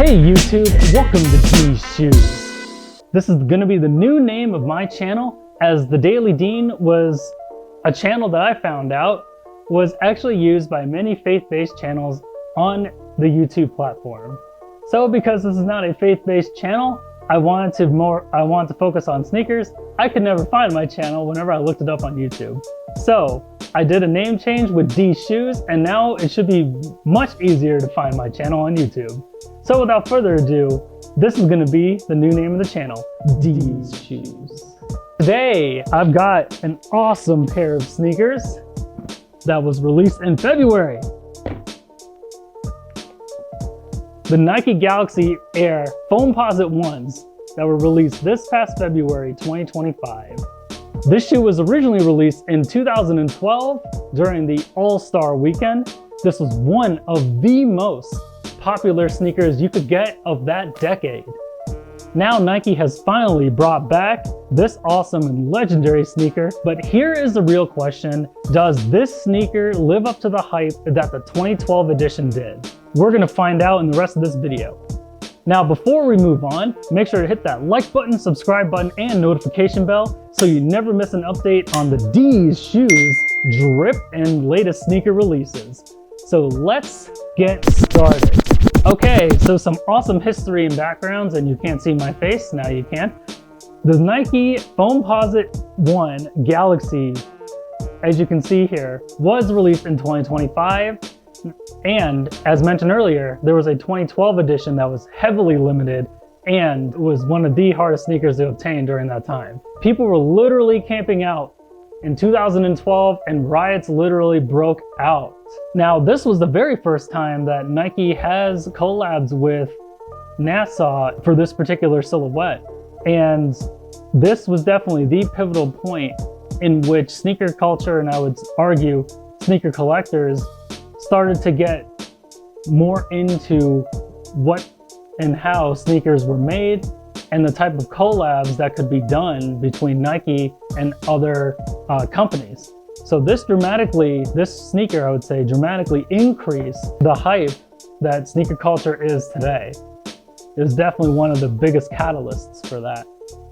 Hey YouTube, welcome to D's Shoes. This is going to be the new name of my channel, as the Daily Dean was a channel that I found out was actually used by many faith-based channels on the YouTube platform. So because this is not a faith-based channel, I wanted to focus on sneakers. I could never find my channel whenever I looked it up on YouTube. So I did a name change with D's Shoes, and now it should be much easier to find my channel on YouTube. So without further ado, this is going to be the new name of the channel, D's Shoes. Today, I've got an awesome pair of sneakers that was released in February. The Nike Galaxy Air Foamposite ones that were released this past February 2025. This shoe was originally released in 2012 during the All-Star Weekend. This was one of the most popular sneakers you could get of that decade. Now Nike has finally brought back this awesome and legendary sneaker, but here is the real question: does this sneaker live up to the hype that the 2012 edition did? We're gonna find out in the rest of this video. Now before we move on, make sure to hit that like button, subscribe button, and notification bell so you never miss an update on the D's Shoes drip and latest sneaker releases. So let's get started. Okay, so some awesome history and backgrounds, and you can't see my face, now you can. The Nike Foamposite 1 Galaxy, as you can see here, was released in 2025. And as mentioned earlier, there was a 2012 edition that was heavily limited and was one of the hardest sneakers to obtain during that time. People were literally camping out in 2012 and riots literally broke out. Now, this was the very first time that Nike has collabs with NASA for this particular silhouette. And this was definitely the pivotal point in which sneaker culture, and I would argue sneaker collectors, started to get more into what and how sneakers were made and the type of collabs that could be done between Nike and other companies. So this sneaker, I would say, dramatically increased the hype that sneaker culture is today. It was definitely one of the biggest catalysts for that.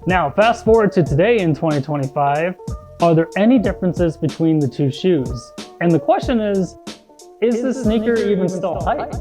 Now, fast forward to today in 2025, are there any differences between the two shoes? And the question is this sneaker even still hype?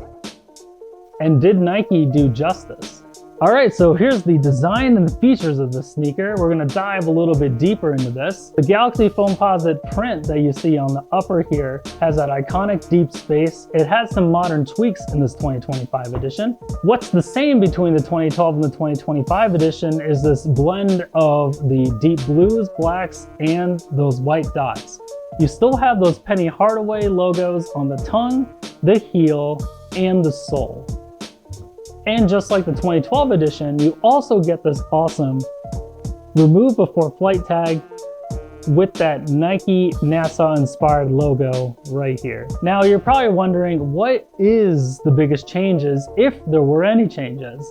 And did Nike do justice? All right, so here's the design and the features of the sneaker. We're gonna dive a little bit deeper into this. The Galaxy Foamposite print that you see on the upper here has that iconic deep space. It has some modern tweaks in this 2025 edition. What's the same between the 2012 and the 2025 edition is this blend of the deep blues, blacks, and those white dots. You still have those Penny Hardaway logos on the tongue, the heel, and the sole. And just like the 2012 edition, you also get this awesome remove before flight tag with that Nike NASA inspired logo right here. Now you're probably wondering, what is the biggest changes, if there were any changes?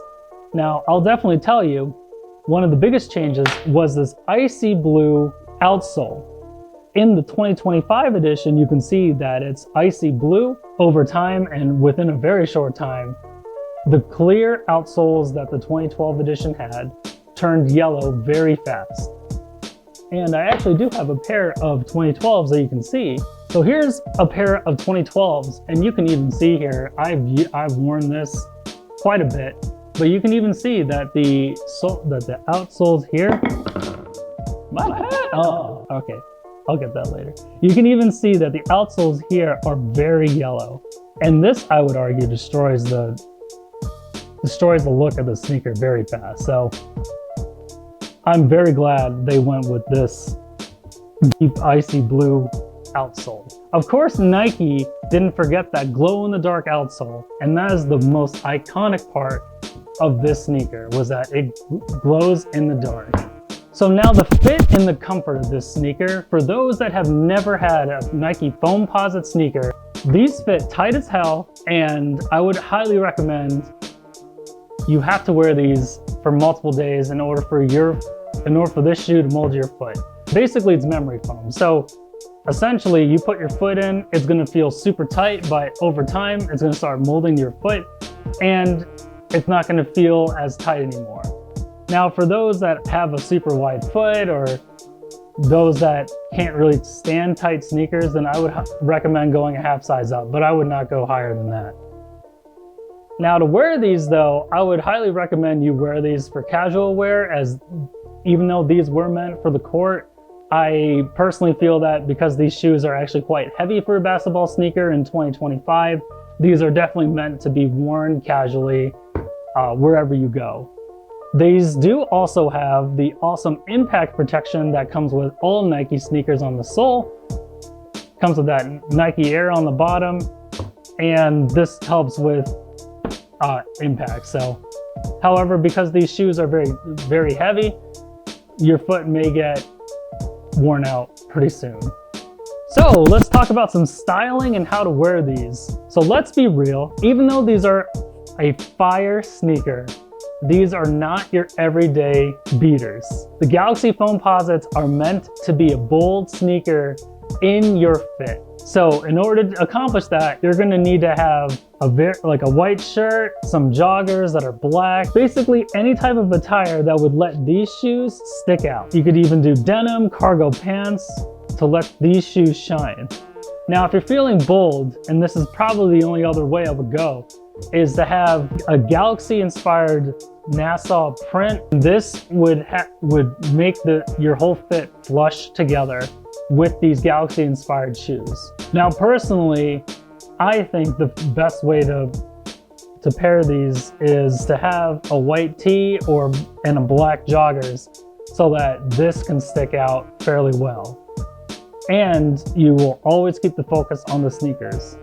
Now I'll definitely tell you, one of the biggest changes was this icy blue outsole. In the 2025 edition, you can see that it's icy blue over time, and within a very short time, the clear outsoles that the 2012 edition had turned yellow very fast. And I actually do have a pair of 2012s that you can see. So here's a pair of 2012s, and you can even see here, I've worn this quite a bit, but you can even see that the outsoles here, my hat, oh, okay. I'll get that later. You can even see that the outsoles here are very yellow. And this, I would argue, destroys the look of the sneaker very fast. So I'm very glad they went with this deep icy blue outsole. Of course, Nike didn't forget that glow-in-the-dark outsole, and that is the most iconic part of this sneaker, was that it glows in the dark. So now the fit and the comfort of this sneaker, for those that have never had a Nike Foamposite sneaker, these fit tight as hell, and I would highly recommend you have to wear these for multiple days in order for this shoe to mold your foot. Basically, it's memory foam. So essentially, you put your foot in, it's gonna feel super tight, but over time, it's gonna start molding your foot. And it's not going to feel as tight anymore. Now, for those that have a super wide foot or those that can't really stand tight sneakers, then I would recommend going a half size up, but I would not go higher than that. Now, to wear these though, I would highly recommend you wear these for casual wear, as even though these were meant for the court, I personally feel that because these shoes are actually quite heavy for a basketball sneaker in 2025, these are definitely meant to be worn casually wherever you go. These do also have the awesome impact protection that comes with all Nike sneakers on the sole. Comes with that Nike Air on the bottom, and this helps with impact. So, however, because these shoes are very, very heavy, your foot may get worn out pretty soon. So let's talk about some styling and how to wear these. So let's be real, even though these are a fire sneaker, these are not your everyday beaters. The Galaxy Foamposites are meant to be a bold sneaker in your fit. So in order to accomplish that, you're gonna need to have a white shirt, some joggers that are black, basically any type of attire that would let these shoes stick out. You could even do denim, cargo pants to let these shoes shine. Now, if you're feeling bold, and this is probably the only other way I would go, is to have a Galaxy-inspired Nassau print. This would make your whole fit flush together with these Galaxy-inspired shoes. Now, personally, I think the best way to pair these is to have a white tee and a black joggers so that this can stick out fairly well. And you will always keep the focus on the sneakers.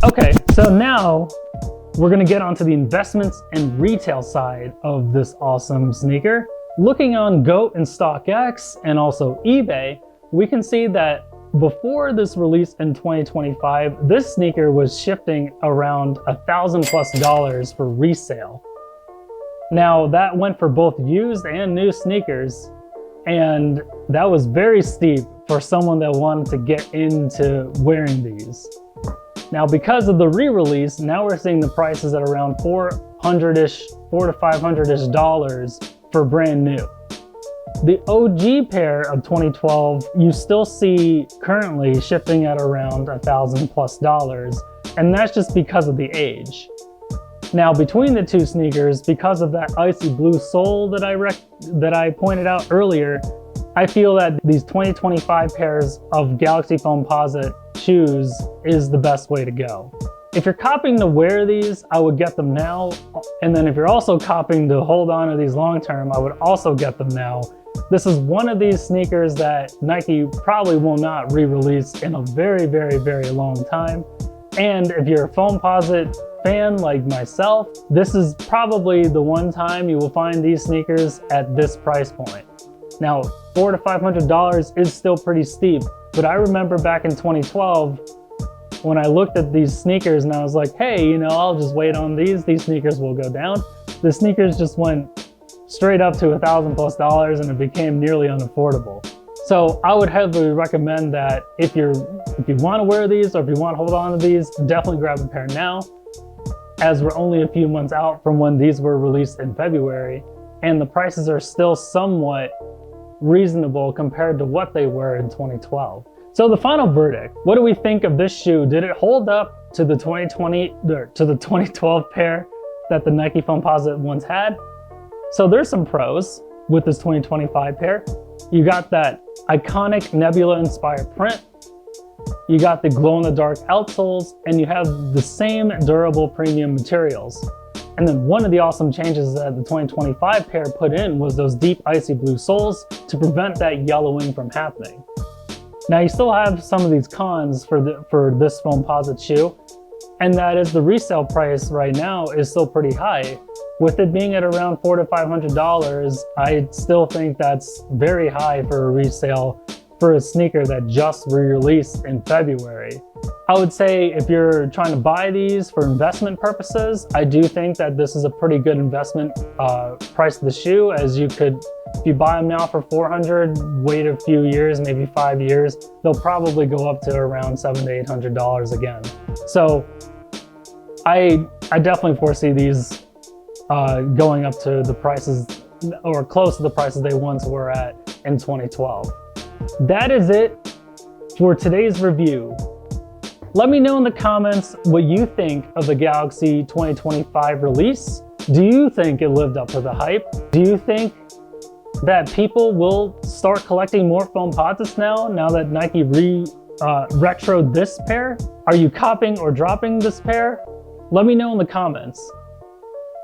Okay, so now we're gonna get onto the investments and retail side of this awesome sneaker. Looking on GOAT and StockX and also eBay, we can see that before this release in 2025, this sneaker was shifting around $1,000+ for resale. Now that went for both used and new sneakers, and that was very steep for someone that wanted to get into wearing these. Now, because of the re-release, now we're seeing the prices at around $400-ish, $400 to $500-ish for brand new. The OG pair of 2012, you still see currently shipping at around $1,000+, and that's just because of the age. Now, between the two sneakers, because of that icy blue sole that I pointed out earlier, I feel that these 2025 pairs of Galaxy Foamposite shoes is the best way to go. If you're copying to wear these, I would get them now. And then if you're also copying to hold on to these long term, I would also get them now. This is one of these sneakers that Nike probably will not re-release in a very, very, very long time. And if you're a Foamposite fan like myself, this is probably the one time you will find these sneakers at this price point. Now, $400 to $500 is still pretty steep, but I remember back in 2012 when I looked at these sneakers and I was like, hey, I'll just wait on these sneakers will go down. The sneakers just went straight up to $1,000+ and it became nearly unaffordable. So I would heavily recommend that if you want to wear these or if you want to hold on to these, definitely grab a pair now, as we're only a few months out from when these were released in February, and the prices are still somewhat reasonable compared to what they were in 2012. So the final verdict, what do we think of this shoe? Did it hold up to the 2012 pair that the Nike Foamposite once had? So there's some pros with this 2025 pair. You got that iconic Nebula inspired print. You got the glow in the dark outsoles, and you have the same durable premium materials. And then one of the awesome changes that the 2025 pair put in was those deep icy blue soles to prevent that yellowing from happening. Now you still have some of these cons for this Foamposite shoe, and that is the resale price right now is still pretty high. With it being at around $400 to $500, I still think that's very high for a resale for a sneaker that just re-released in February. I would say if you're trying to buy these for investment purposes, I do think that this is a pretty good investment price of the shoe, as you could, if you buy them now for $400, wait a few years, maybe 5 years, they'll probably go up to around $700 to $800 again. So I definitely foresee these going up to the prices or close to the prices they once were at in 2012. That is it for today's review. Let me know in the comments what you think of the Galaxy 2025 release. Do you think it lived up to the hype? Do you think that people will start collecting more Foamposites now that Nike retroed this pair? Are you copying or dropping this pair? Let me know in the comments.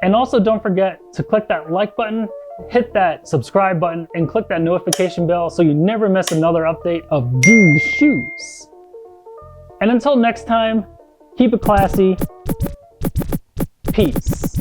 And also don't forget to click that like button, hit that subscribe button, and click that notification bell so you never miss another update of these shoes. And until next time, keep it classy. Peace.